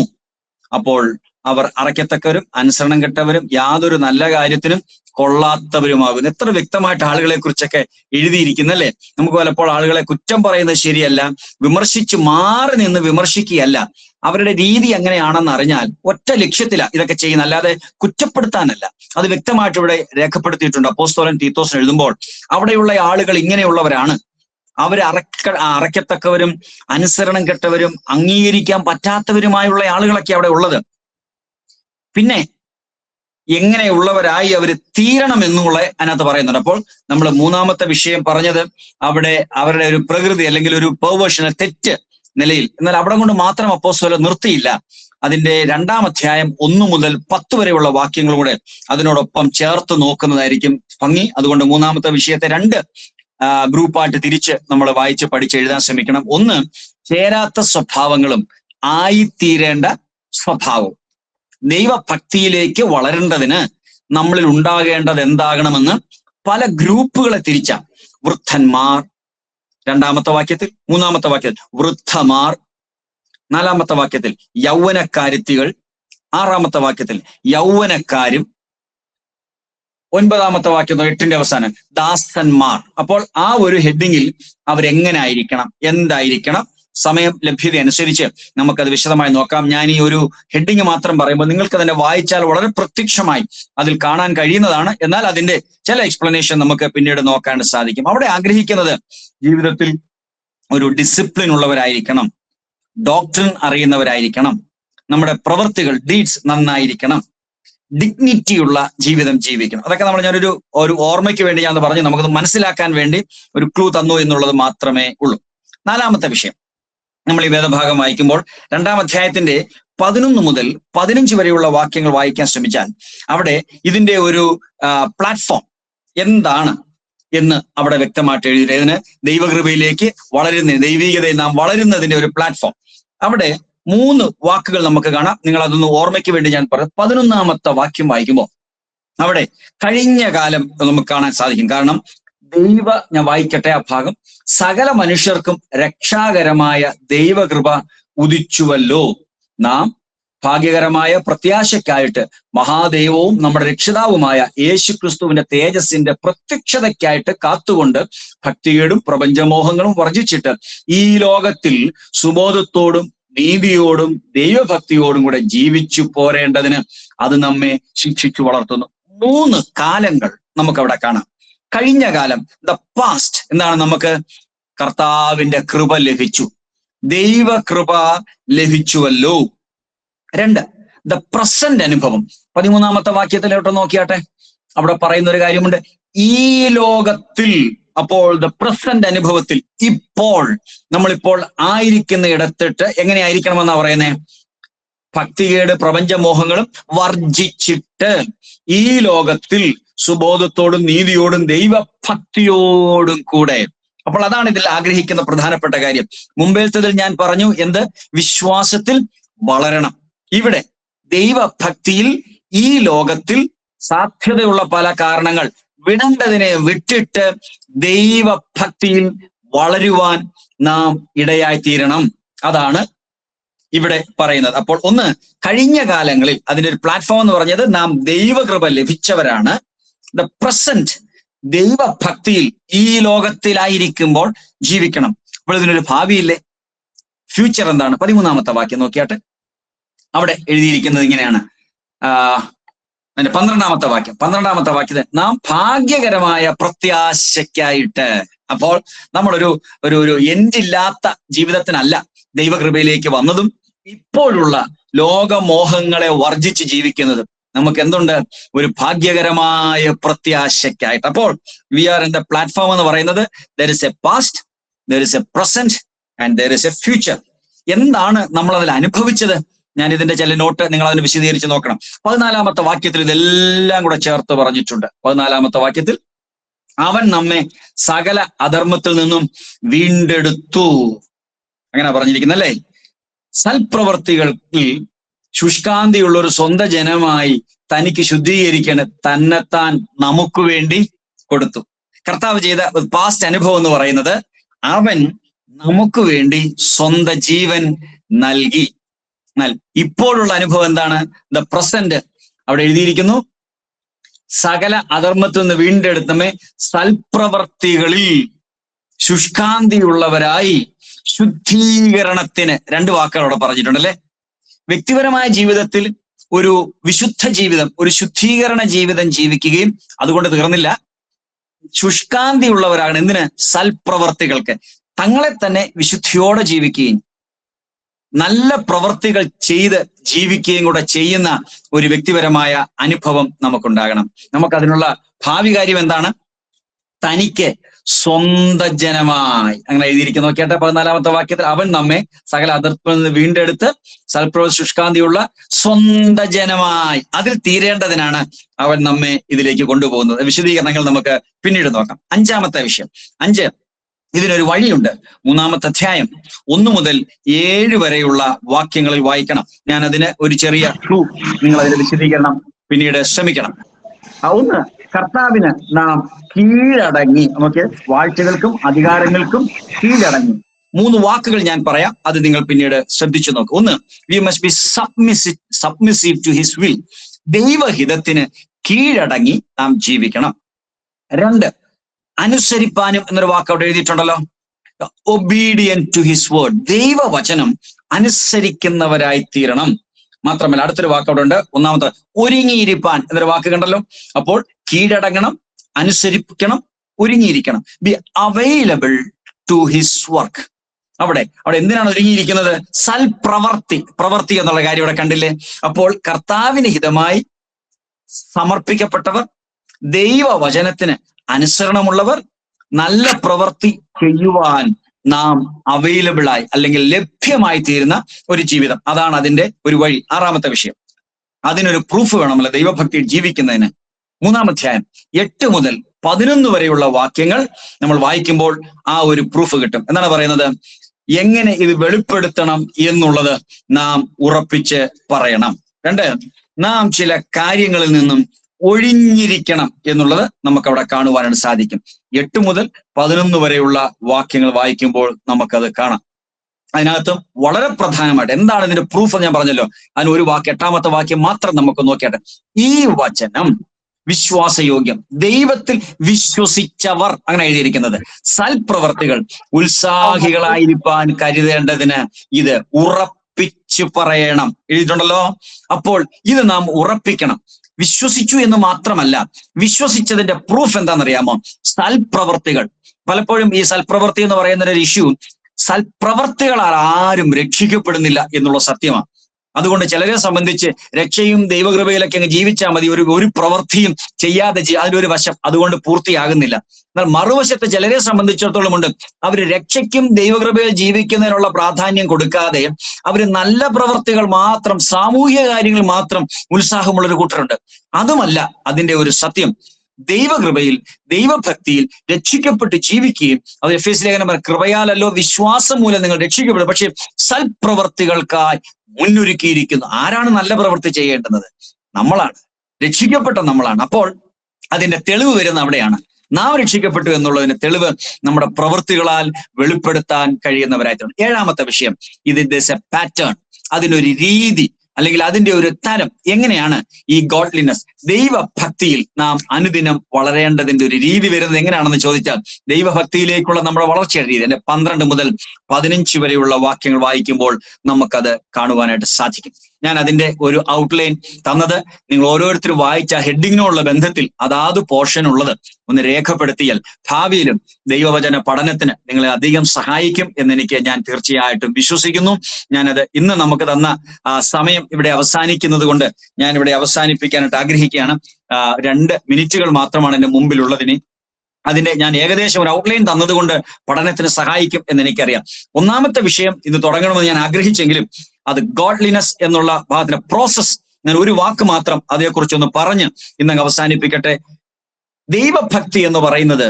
അപ്പോൾ അവർ അറയ്ക്കത്തക്കവരും അനുസരണം കെട്ടവരും യാതൊരു നല്ല കാര്യത്തിനും കൊള്ളാത്തവരുമാകുന്നു. എത്ര വ്യക്തമായിട്ട് ആളുകളെ കുറിച്ചൊക്കെ എഴുതിയിരിക്കുന്നല്ലേ. നമുക്ക് പലപ്പോൾ ആളുകളെ കുറ്റം പറയുന്നത് ശരിയല്ല, വിമർശിച്ച് മാറി നിന്ന് വിമർശിക്കുകയല്ല, അവരുടെ രീതി എങ്ങനെയാണെന്ന് അറിഞ്ഞാൽ ഒറ്റ ലക്ഷ്യത്തില ഇതൊക്കെ ചെയ്യുന്നത്, അല്ലാതെ കുറ്റപ്പെടുത്താനല്ല. അത് വ്യക്തമായിട്ട് ഇവിടെ രേഖപ്പെടുത്തിയിട്ടുണ്ട്. അപ്പോസ്തലൻ തീത്തോസിന് എഴുതുമ്പോൾ അവിടെയുള്ള ആളുകൾ ഇങ്ങനെയുള്ളവരാണ്. അവർ അറയ്ക്കത്തക്കവരും അനുസരണം കെട്ടവരും അംഗീകരിക്കാൻ പറ്റാത്തവരുമായുള്ള ആളുകളൊക്കെ അവിടെ ഉള്ളത്. പിന്നെ എങ്ങനെയുള്ളവരായി അവർ തീരണം എന്നുള്ള അതിനകത്ത് പറയുന്നുണ്ട്. അപ്പോൾ നമ്മൾ 3-ാമത്തെ വിഷയം പറഞ്ഞത് അവിടെ അവരുടെ ഒരു പ്രകൃതി അല്ലെങ്കിൽ ഒരു പെർവേർഷൻ, തെറ്റ് നിലയിൽ. എന്നാൽ അവിടെ കൊണ്ട് മാത്രം അപ്പോസ്തലൻ നിർത്തിയില്ല. അതിന്റെ 2-ാം അധ്യായം 1 മുതൽ 10 വരെയുള്ള വാക്യങ്ങൾ കൂടെ അതിനോടൊപ്പം ചേർത്ത് നോക്കുന്നതായിരിക്കും ഭംഗി. അതുകൊണ്ട് 3-ാമത്തെ വിഷയത്തെ 2 ഗ്രൂപ്പായിട്ട് തിരിച്ച് നമ്മൾ വായിച്ച് പഠിച്ചെഴുതാൻ ശ്രമിക്കണം. ഒന്ന്, ചേരാത്ത സ്വഭാവങ്ങളും ആയിത്തീരേണ്ട സ്വഭാവവും. ദൈവഭക്തിയിലേക്ക് വളരേണ്ടതിന് നമ്മളിൽ ഉണ്ടാകേണ്ടത് എന്താകണമെന്ന് പല ഗ്രൂപ്പുകളെ തിരിച്ച വൃദ്ധന്മാർ 2-ാമത്തെ വാക്യത്തിൽ, 3-ാമത്തെ വാക്യത്തിൽ വൃദ്ധമാർ, 4-ാമത്തെ വാക്യത്തിൽ യൗവനക്കാരുത്തികൾ, 6-ാമത്തെ വാക്യത്തിൽ യൗവനക്കാരും, 9-ാമത്തെ വാക്യം 8-ന്റെ അവസാനം ദാസന്മാർ. അപ്പോൾ ആ ഒരു ഹെഡിങ്ങിൽ അവരെങ്ങനെ ആയിരിക്കണം, എന്തായിരിക്കണം, സമയം ലഭ്യത അനുസരിച്ച് നമുക്കത് വിശദമായി നോക്കാം. ഞാൻ ഈ ഒരു ഹെഡിങ് മാത്രം പറയുമ്പോൾ നിങ്ങൾക്ക് തന്നെ വായിച്ചാൽ വളരെ പ്രത്യക്ഷമായി അതിൽ കാണാൻ കഴിയുന്നതാണ്. എന്നാൽ അതിന്റെ ചില എക്സ്പ്ലനേഷൻ നമുക്ക് പിന്നീട് നോക്കാൻ സാധിക്കും. അവിടെ ആഗ്രഹിക്കുന്നത് ജീവിതത്തിൽ ഒരു ഡിസിപ്ലിൻ ഉള്ളവരായിരിക്കണം, ഡോക്ട്രിൻ അറിയുന്നവരായിരിക്കണം, നമ്മുടെ പ്രവൃത്തികൾ ഡീഡ്സ് നന്നായിരിക്കണം, ഡിഗ്നിറ്റിയുള്ള ജീവിതം ജീവിക്കണം. അതൊക്കെ ഞാനൊരു ഓർമ്മയ്ക്ക് വേണ്ടി ഞാൻ പറഞ്ഞു, നമുക്കത് മനസ്സിലാക്കാൻ വേണ്ടി ഒരു ക്ലൂ തന്നു എന്നുള്ളത് മാത്രമേ ഉള്ളൂ. 4-ാമത്തെ വിഷയം, നമ്മൾ ഈ വേദഭാഗം വായിക്കുമ്പോൾ 2-ാം അധ്യായത്തിന്റെ 11 മുതൽ 15 വരെയുള്ള വാക്യങ്ങൾ വായിക്കാൻ ശ്രമിച്ചാൽ അവിടെ ഇതിന്റെ ഒരു പ്ലാറ്റ്ഫോം എന്താണ് എന്ന് അവിടെ വ്യക്തമായിട്ട് എഴുതിയതിന് ദൈവകൃപയിലേക്ക് ദൈവികതയിൽ നാം വളരുന്നതിന്റെ ഒരു പ്ലാറ്റ്ഫോം. അവിടെ 3 വാക്കുകൾ നമുക്ക് കാണാം. നിങ്ങൾ അതൊന്ന് ഓർമ്മയ്ക്ക് വേണ്ടി ഞാൻ പറയാം. 11-ാമത്തെ വാക്യം വായിക്കുമ്പോൾ അവിടെ കഴിഞ്ഞ കാലം നമുക്ക് കാണാൻ സാധിക്കും. കാരണം ഞാൻ വായിക്കട്ടെ ആ ഭാഗം. സകല മനുഷ്യർക്കും രക്ഷാകരമായ ദൈവകൃപ ഉദിച്ചുവല്ലോ, നാം ഭാഗ്യകരമായ പ്രത്യാശയ്ക്കായിട്ട് മഹാദൈവവും നമ്മുടെ രക്ഷിതാവുമായ യേശുക്രിസ്തുവിന്റെ തേജസ്സിന്റെ പ്രത്യക്ഷതയ്ക്കായിട്ട് കാത്തുകൊണ്ട് ഭക്തിയോടും പ്രപഞ്ചമോഹങ്ങളും വർജിച്ചിട്ട് ഈ ലോകത്തിൽ സുബോധത്തോടും നീതിയോടും ദൈവഭക്തിയോടും കൂടെ ജീവിച്ചു പോരേണ്ടതിന് അത് നമ്മെ ശിക്ഷിച്ചു വളർത്തുന്നു. 3 കാലങ്ങൾ നമുക്കവിടെ കാണാം. കഴിഞ്ഞ കാലം, ദ പാസ്റ്റ്, എന്താണ്? നമുക്ക് കർത്താവിന്റെ കൃപ ലഭിച്ചു, ദൈവകൃപ ലഭിച്ചുവല്ലോ. 2, ദ പ്രസന്റ് അനുഭവം. 13-ാമത്തെ വാക്യത്തിലോട്ട് നോക്കിയാട്ടെ. അവിടെ പറയുന്ന ഒരു കാര്യമുണ്ട്, ഈ ലോകത്തിൽ. അപ്പോൾ ദ പ്രസന്റ് അനുഭവത്തിൽ, ഇപ്പോൾ നമ്മളിപ്പോൾ ആയിരിക്കുന്ന ഇടത്തിട്ട് എങ്ങനെയായിരിക്കണമെന്നാ പറയുന്നത്? ഭക്തികേട് പ്രപഞ്ചമോഹങ്ങളും വർജിച്ചിട്ട് ഈ ലോകത്തിൽ സുബോധത്തോടും നീതിയോടും ദൈവഭക്തിയോടും കൂടെ. അപ്പോൾ അതാണ് ഇതിൽ ആഗ്രഹിക്കുന്ന പ്രധാനപ്പെട്ട കാര്യം. മുമ്പേത്തതിൽ ഞാൻ പറഞ്ഞു എന്ത്? വിശ്വാസത്തിൽ വളരണം. ഇവിടെ ദൈവഭക്തിയിൽ ഈ ലോകത്തിൽ സാധ്യതയുള്ള പല കാരണങ്ങൾ വിടേണ്ടതിനെ വിട്ടിട്ട് ദൈവഭക്തിയിൽ വളരുവാൻ നാം ഇടയായിത്തീരണം. അതാണ് ഇവിടെ പറയുന്നത്. അപ്പോൾ ഒന്ന്, കഴിഞ്ഞ കാലങ്ങളിൽ അതിന്റെ ഒരു പ്ലാറ്റ്ഫോം എന്ന് പറഞ്ഞത് നാം ദൈവകൃപ ലഭിച്ചവരാണ്. ദ പ്രസന്റ്, ദൈവഭക്തിയിൽ ഈ ലോകത്തിലായിരിക്കുമ്പോൾ ജീവിക്കണം. അപ്പോൾ ഇതിനൊരു ഭാവിയില്ലേ? ഫ്യൂച്ചർ എന്താണ്? 13-ാമത്തെ വാക്യം നോക്കിയാട്ടെ. അവിടെ എഴുതിയിരിക്കുന്നത് ഇങ്ങനെയാണ്. അതിന്റെ 12-ാമത്തെ വാക്യം. 12-ാമത്തെ വാക്യത്തിൽ നാം ഭാഗ്യകരമായ പ്രത്യാശയ്ക്കായിട്ട്. അപ്പോൾ നമ്മളൊരു ഒരു എൻഡില്ലാത്ത ജീവിതത്തിനല്ല ദൈവകൃപയിലേക്ക് വന്നതും ഇപ്പോഴുള്ള ലോകമോഹങ്ങളെ വർജിച്ച് ജീവിക്കുന്നതും നമുക്ക് എന്തുണ്ട്? ഒരു ഭാഗ്യകരമായ പ്രത്യാശയ്ക്കായിട്ട്. അപ്പോൾ we are in the platform എന്ന് പറയുന്നത് there is a past, there is a present and there is a future. എന്താണ് നമ്മൾ അതിൽ അനുഭവിച്ചത്? ഞാൻ ഇതിന്റെ ചില നോട്ട് നിങ്ങൾ അതിന് വിശദീകരിച്ച് നോക്കണം. 14-ാമത്തെ വാക്യത്തിൽ ഇതെല്ലാം കൂടെ ചേർത്ത് പറഞ്ഞിട്ടുണ്ട്. 14-ാമത്തെ വാക്യത്തിൽ അവൻ നമ്മെ സകല അധർമ്മത്തിൽ നിന്നും വീണ്ടെടുത്തു, അങ്ങനെ പറഞ്ഞിരിക്കുന്നല്ലേ. സൽപ്രവർത്തികളിൽ ശുഷ്കാന്തിയുള്ള ഒരു സ്വന്തം ജനമായി തനിക്ക് ശുദ്ധീകരിക്കാൻ തന്നെത്താൻ നമുക്ക് വേണ്ടി കൊടുത്തു. കർത്താവ് ചെയ്ത പാസ്റ്റ് അനുഭവം എന്ന് പറയുന്നത് അവൻ നമുക്ക് വേണ്ടി സ്വന്തം ജീവൻ നൽകി. എന്നാൽ ഇപ്പോഴുള്ള അനുഭവം എന്താണ്? The present. അവിടെ എഴുതിയിരിക്കുന്നു, സകല അധർമ്മത്തിൽ നിന്ന് വീണ്ടെടുത്തമേ സൽപ്രവർത്തികളിൽ ശുഷ്കാന്തിയുള്ളവരായി ശുദ്ധീകരണത്തിന്. 2 വാക്കുകൾ അവിടെ പറഞ്ഞിട്ടുണ്ടല്ലേ. വ്യക്തിപരമായ ജീവിതത്തിൽ ഒരു വിശുദ്ധ ജീവിതം, ഒരു ശുദ്ധീകരണ ജീവിതം ജീവിക്കുകയും അതുകൊണ്ട് തീർന്നില്ല, ശുഷ്കാന്തിയുള്ളവരാണ്. എന്തിന്? സൽപ്രവർത്തികൾക്ക്. തങ്ങളെ തന്നെ വിശുദ്ധിയോടെ ജീവിക്കുകയും നല്ല പ്രവർത്തികൾ ചെയ്ത് ജീവിക്കുകയും കൂടെ ചെയ്യുന്ന ഒരു വ്യക്തിപരമായ അനുഭവം നമുക്കുണ്ടാകണം. നമുക്കതിനുള്ള ഭാവി കാര്യം എന്താണ്? തനിക്ക് സ്വന്തം ജനമായി. അങ്ങനെ എഴുതിയിരിക്കുന്നു. നോക്കിയാട്ടെ 14-ാമത്തെ വാക്യത്തിൽ, അവൻ നമ്മെ സകല അതിർപ്പിൽ നിന്ന് വീണ്ടെടുത്ത് സൽപ്രവൃത്തി ശുഷ്കാന്തിയുള്ള സ്വന്തം ജനമായി, അതിൽ തീരേണ്ടതിനാണ് അവൻ നമ്മെ ഇതിലേക്ക് കൊണ്ടുപോകുന്നത്. വിശദീകരണങ്ങൾ നമുക്ക് പിന്നീട് നോക്കാം. 5-ാമത്തെ വിഷയം. 5, ഇതിനൊരു വഴിയുണ്ട്. 3-ാമത്തെ അധ്യായം 1 മുതൽ 7 വരെയുള്ള വാക്യങ്ങളിൽ വായിക്കണം. ഞാൻ അതിന് ഒരു ചെറിയ ക്ലൂ, നിങ്ങൾ അതിന്റെ വിശദീകരണം പിന്നീട് ശ്രമിക്കണം. 1, കർത്താവിന് നാം കീഴടങ്ങി. നമുക്ക് വാഴ്ചകൾക്കും അധികാരങ്ങൾക്കും കീഴടങ്ങി. 3 വാക്കുകൾ ഞാൻ പറയാം, അത് നിങ്ങൾ പിന്നീട് ശ്രദ്ധിച്ചു നോക്കും. 1, we must be submissive to his will. ദൈവഹിതത്തിന് കീഴടങ്ങി നാം ജീവിക്കണം. 2, അനുസരിപ്പാനും എന്നൊരു വാക്ക് അവിടെ എഴുതിയിട്ടുണ്ടല്ലോ. Obedient to his word. ദൈവവചനം അനുസരിക്കുന്നവരായി തീരണം. മാത്രമല്ല അടുത്തൊരു വാക്ക് അവിടെ ഉണ്ട്. 1-ാമത്തെ, ഒരുങ്ങിയിരിപ്പാൻ എന്നൊരു വാക്ക് കണ്ടല്ലോ. അപ്പോൾ കീഴടങ്ങണം, അനുസരിക്കണം, ഒരുങ്ങിയിരിക്കണം. Be available to his work. അവിടെ എന്തിനാണ് ഒരുങ്ങിയിരിക്കുന്നത്? പ്രവൃത്തി എന്നുള്ള കാര്യം ഇവിടെ കണ്ടില്ലേ? അപ്പോൾ കർത്താവിന് ഹിതമായി സമർപ്പിക്കപ്പെട്ടവർ, ദൈവവചനത്തിന് അനുസരണമുള്ളവർ, നല്ല പ്രവൃത്തി ചെയ്യുവാൻ നാം അവൈലബിളായി അല്ലെങ്കിൽ ലഭ്യമായി തീരുന്ന ഒരു ജീവിതം. അതാണ് അതിന്റെ ഒരു വഴി. 6-ാമത്തെ വിഷയം, അതിനൊരു പ്രൂഫ് വേണമല്ലോ ദൈവഭക്തിയിൽ ജീവിക്കുന്നതിന്. 3-ാം അധ്യായം 8 മുതൽ 11 വരെയുള്ള വാക്യങ്ങൾ നമ്മൾ വായിക്കുമ്പോൾ ആ ഒരു പ്രൂഫ് കിട്ടും. എന്താണ് പറയുന്നത്? എങ്ങനെ ഇത് വെളിപ്പെടുത്തണം എന്നുള്ളത് നാം ഉറപ്പിച്ച് പറയണം. 2, നാം ചില കാര്യങ്ങളിൽ നിന്നും ഒഴിഞ്ഞിരിക്കണം എന്നുള്ളത് നമുക്ക് അവിടെ കാണുവാനായിട്ട് സാധിക്കും. 8 മുതൽ 11 വരെയുള്ള വാക്യങ്ങൾ വായിക്കുമ്പോൾ നമുക്കത് കാണാം. അതിനകത്തും വളരെ പ്രധാനമായിട്ട് എന്താണ് ഇതിന്റെ പ്രൂഫ് എന്ന് ഞാൻ പറഞ്ഞല്ലോ. അതിന് ഒരു വാക്യം, 8-ാമത്തെ വാക്യം മാത്രം നമുക്ക് നോക്കിയാട്ടെ. ഈ വചനം വിശ്വാസയോഗ്യം, ദൈവത്തിൽ വിശ്വസിച്ചവർ, അങ്ങനെ എഴുതിയിരിക്കുന്നത്. സൽപ്രവർത്തികൾ ഉത്സാഹികളായിരിക്കാൻ കരുതേണ്ടതിന് ഇത് ഉറപ്പിച്ചു പറയണം എഴുതിയിട്ടുണ്ടല്ലോ. അപ്പോൾ ഇത് നാം ഉറപ്പിക്കണം. വിശ്വസിച്ചു എന്ന് മാത്രമല്ല, വിശ്വസിച്ചതിന്റെ പ്രൂഫ് എന്താണെന്നറിയാമോ? സൽപ്രവർത്തികൾ. പലപ്പോഴും ഈ സൽപ്രവർത്തി എന്ന് പറയുന്ന ഒരു ഇഷ്യൂ, സൽപ്രവർത്തികളാൽ ആരും രക്ഷിക്കപ്പെടുന്നില്ല എന്നുള്ള സത്യമാണ്. അതുകൊണ്ട് ചിലരെ സംബന്ധിച്ച് രക്ഷയും ദൈവകൃപയിലൊക്കെ അങ്ങ് ജീവിച്ചാൽ മതി, ഒരു പ്രവൃത്തിയും ചെയ്യാതെ അതിലൊരു വശം അതുകൊണ്ട് പൂർത്തിയാകുന്നില്ല. എന്നാൽ മറുവശത്ത് ചിലരെ സംബന്ധിച്ചിടത്തോളം ഉണ്ട്, അവർ രക്ഷയ്ക്കും ദൈവകൃപയിൽ ജീവിക്കുന്നതിനുള്ള പ്രാധാന്യം കൊടുക്കാതെ അവർ നല്ല പ്രവർത്തികൾ മാത്രം, സാമൂഹിക കാര്യങ്ങൾ മാത്രം ഉത്സാഹമുള്ളൊരു കൂട്ടരുണ്ട്. അതുമല്ല അതിന്റെ ഒരു സത്യം. ദൈവകൃപയിൽ, ദൈവഭക്തിയിൽ രക്ഷിക്കപ്പെട്ട് ജീവിക്കുകയും, അത് എഫേസ്യ ലേഖനം കൃപയാലല്ലോ വിശ്വാസം മൂലം നിങ്ങൾ രക്ഷിക്കപ്പെടും, പക്ഷെ സൽപ്രവർത്തികൾക്കായി മുന്നൊരുക്കിയിരിക്കുന്നു. ആരാണ് നല്ല പ്രവൃത്തി ചെയ്യേണ്ടുന്നത്? നമ്മളാണ്, രക്ഷിക്കപ്പെട്ട നമ്മളാണ്. അപ്പോൾ അതിന്റെ തെളിവ് വരുന്ന അവിടെയാണ്. നാം രക്ഷിക്കപ്പെട്ടു എന്നുള്ളതിന് തെളിവ് നമ്മുടെ പ്രവൃത്തികളാൽ വെളിപ്പെടുത്താൻ കഴിയുന്നവരായിട്ടുണ്ട്. 7-ാമത്തെ വിഷയം, ഇതിന്റെ പാറ്റേൺ, അതിനൊരു രീതി അല്ലെങ്കിൽ അതിന്റെ ഒരു തരം. എങ്ങനെയാണ് ഈ ഗോഡ്ലിനെസ്, ദൈവഭക്തിയിൽ നാം അനുദിനം വളരേണ്ടതിന്റെ ഒരു രീതി വരുന്നത് എങ്ങനെയാണെന്ന് ചോദിച്ചാൽ, ദൈവഭക്തിയിലേക്കുള്ള നമ്മുടെ വളർച്ചയുടെ രീതി. എന്റെ 12 മുതൽ 15 വരെയുള്ള വാക്യങ്ങൾ വായിക്കുമ്പോൾ നമുക്കത് കാണുവാനായിട്ട് സാധിക്കും. ഞാൻ അതിന്റെ ഒരു ഔട്ട്ലൈൻ തന്നത് നിങ്ങൾ ഓരോരുത്തരും വായിച്ച ഹെഡിങ്ങിനുള്ള ബന്ധത്തിൽ അതാത് പോർഷൻ ഉള്ളത് ഒന്ന് രേഖപ്പെടുത്തിയാൽ ഭാവിയിലും ദൈവവചന പഠനത്തിന് നിങ്ങളെ അധികം സഹായിക്കും എന്നെനിക്ക് ഞാൻ തീർച്ചയായിട്ടും വിശ്വസിക്കുന്നു. ഞാനത് ഇന്ന് നമുക്ക് തന്ന സമയം ഇവിടെ അവസാനിക്കുന്നത് കൊണ്ട് ഞാൻ ഇവിടെ അവസാനിപ്പിക്കാനായിട്ട് ആഗ്രഹിക്കുകയാണ്. 2 മിനിറ്റുകൾ മാത്രമാണ് എൻ്റെ മുമ്പിലുള്ളതിന്. അതിന്റെ ഞാൻ ഏകദേശം ഒരു ഔട്ട്ലൈൻ തന്നതുകൊണ്ട് പഠനത്തിന് സഹായിക്കും എന്ന് എനിക്കറിയാം. 1-ാമത്തെ വിഷയം ഇന്ന് തുടങ്ങണമെന്ന് ഞാൻ ആഗ്രഹിച്ചെങ്കിലും അത് ഗോഡ്ലിനെസ് എന്നുള്ള ഭാഗത്തിന്റെ പ്രോസസ്, ഞാൻ ഒരു വാക്ക് മാത്രം അതേക്കുറിച്ചൊന്ന് പറഞ്ഞ് ഇന്നങ്ങ് അവസാനിപ്പിക്കട്ടെ. ദൈവഭക്തി എന്ന് പറയുന്നത്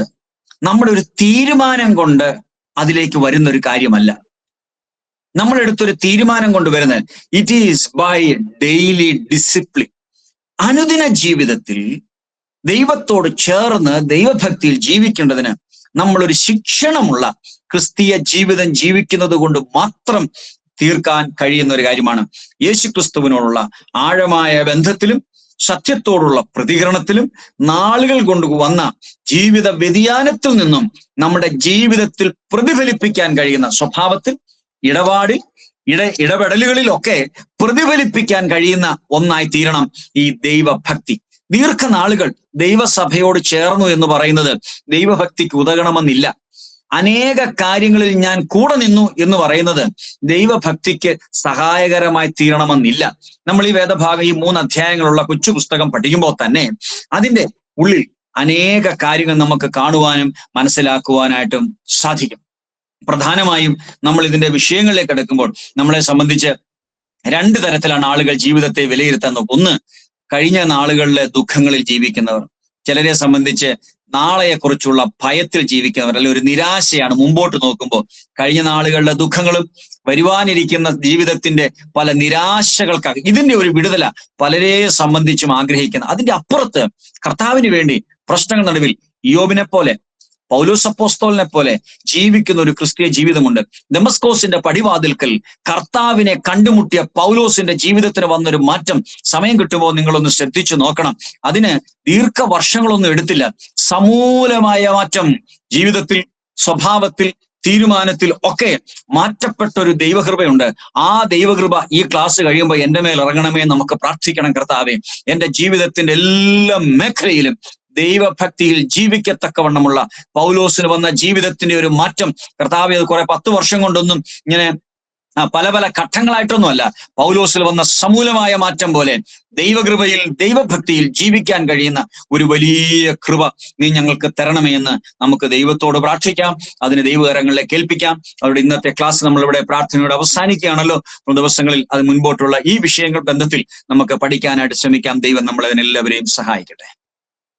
നമ്മുടെ ഒരു തീരുമാനം കൊണ്ട് അതിലേക്ക് വരുന്ന ഒരു കാര്യമല്ല. നമ്മളെടുത്തൊരു തീരുമാനം കൊണ്ട് വരുന്നത്, it is by daily discipline. അനുദിന ജീവിതത്തിൽ ദൈവത്തോട് ചേർന്ന് ദൈവഭക്തിയിൽ ജീവിക്കേണ്ടതിന് നമ്മളൊരു ശിക്ഷണമുള്ള ക്രിസ്തീയ ജീവിതം ജീവിക്കുന്നത് കൊണ്ട് മാത്രം തീർക്കാൻ കഴിയുന്ന ഒരു കാര്യമാണ്. യേശുക്രിസ്തുവിനോടുള്ള ആഴമായ ബന്ധത്തിലും സത്യത്തോടുള്ള പ്രതികരണത്തിലും നാളുകൾ കൊണ്ട് വന്ന ജീവിത വ്യതിയാനത്തിൽ നിന്നും നമ്മുടെ ജീവിതത്തിൽ പ്രതിഫലിപ്പിക്കാൻ കഴിയുന്ന സ്വഭാവത്തിൽ, ഇടപാടിൽ, ഇടപെടലുകളിലൊക്കെ പ്രതിഫലിപ്പിക്കാൻ കഴിയുന്ന ഒന്നായി തീരണം ഈ ദൈവഭക്തി. ദീർഘനാളുകൾ ദൈവസഭയോട് ചേർന്നു എന്ന് പറയുന്നത് ദൈവഭക്തിക്ക് ഉതകണമെന്നില്ല. അനേക കാര്യങ്ങളിൽ ഞാൻ കൂടെ നിന്നു എന്ന് പറയുന്നത് ദൈവഭക്തിക്ക് സഹായകരമായി തീരണമെന്നില്ല. നമ്മൾ ഈ വേദഭാഗം, ഈ 3 അധ്യായങ്ങളുള്ള കൊച്ചു പുസ്തകം പഠിക്കുമ്പോൾ തന്നെ അതിന്റെ ഉള്ളിൽ അനേക കാര്യങ്ങൾ നമുക്ക് കാണുവാനും മനസ്സിലാക്കുവാനായിട്ടും സാധിക്കും. പ്രധാനമായും നമ്മൾ ഇതിന്റെ വിഷയങ്ങളിലേക്ക് കിടക്കുമ്പോൾ നമ്മളെ സംബന്ധിച്ച് രണ്ട് തരത്തിലാണ് ആളുകൾ ജീവിതത്തെ വിലയിരുത്താൻ നോക്കുക. ഒന്ന്, കഴിഞ്ഞ നാളുകളിലെ ദുഃഖങ്ങളിൽ ജീവിക്കുന്നവർ. ചിലരെ സംബന്ധിച്ച് നാളെയെക്കുറിച്ചുള്ള ഭയത്തിൽ ജീവിക്കുന്നവർ, അല്ലെങ്കിൽ ഒരു നിരാശയാണ് മുമ്പോട്ട് നോക്കുമ്പോൾ. കഴിഞ്ഞ നാളുകളുടെ ദുഃഖങ്ങളും വരുവാനിരിക്കുന്ന ജീവിതത്തിന്റെ പല നിരാശകൾക്കാണ് ഇതിന്റെ ഒരു വിടുതല പലരെ സംബന്ധിച്ചും ആഗ്രഹിക്കുന്നത്. അതിന്റെ അപ്പുറത്ത് കർത്താവിന് വേണ്ടി പ്രശ്നങ്ങൾ നടുവിൽ യോബിനെ പോലെ, പൗലോസ് അപ്പോസ്തലനെ പോലെ ജീവിക്കുന്ന ഒരു ക്രിസ്തീയ ജീവിതമുണ്ട്. ദമസ്കോസിന്റെ പടിവാതിൽക്കൽ കർത്താവിനെ കണ്ടുമുട്ടിയ പൗലോസിന്റെ ജീവിതത്തിന് വന്നൊരു മാറ്റം സമയം കിട്ടുമ്പോൾ നിങ്ങളൊന്ന് ശ്രദ്ധിച്ചു നോക്കണം. അതിന് ദീർഘവർഷങ്ങളൊന്നും എടുത്തില്ല. സമൂലമായ മാറ്റം ജീവിതത്തിൽ, സ്വഭാവത്തിൽ, തീരുമാനത്തിൽ ഒക്കെ മാറ്റപ്പെട്ട ഒരു ദൈവകൃപയുണ്ട്. ആ ദൈവകൃപ ഈ ക്ലാസ് കഴിയുമ്പോൾ എൻ്റെ മേൽ ഇറങ്ങണമേ. നമുക്ക് പ്രാർത്ഥിക്കണം, കർത്താവേ എൻ്റെ ജീവിതത്തിന്റെ എല്ലാ മേഖലയിലും ദൈവഭക്തിയിൽ ജീവിക്കത്തക്കവണ്ണമുള്ള പൗലോസിന് വന്ന ജീവിതത്തിന്റെ ഒരു മാറ്റം കർത്താവേ, അത് കുറെ 10 വർഷം കൊണ്ടൊന്നും ഇങ്ങനെ പല പല ഘട്ടങ്ങളായിട്ടൊന്നുമല്ല, പൗലോസിൽ വന്ന സമൂലമായ മാറ്റം പോലെ ദൈവകൃപയിൽ, ദൈവഭക്തിയിൽ ജീവിക്കാൻ കഴിയുന്ന ഒരു വലിയ കൃപ നീ ഞങ്ങൾക്ക് തരണമേ എന്ന് നമുക്ക് ദൈവത്തോട് പ്രാർത്ഥിക്കാം. അതിന് ദൈവകരങ്ങളിലേക്ക് കേൾപ്പിക്കാം. അവരുടെ ഇന്നത്തെ ക്ലാസ് നമ്മളിവിടെ പ്രാർത്ഥനയോട് അവസാനിക്കുകയാണല്ലോ. ദിവസങ്ങളിൽ അത് മുൻപോട്ടുള്ള ഈ വിഷയങ്ങൾ ബന്ധത്തിൽ നമുക്ക് പഠിക്കാനായിട്ട് ശ്രമിക്കാം. ദൈവം നമ്മളതിനെല്ലാവരെയും സഹായിക്കട്ടെ.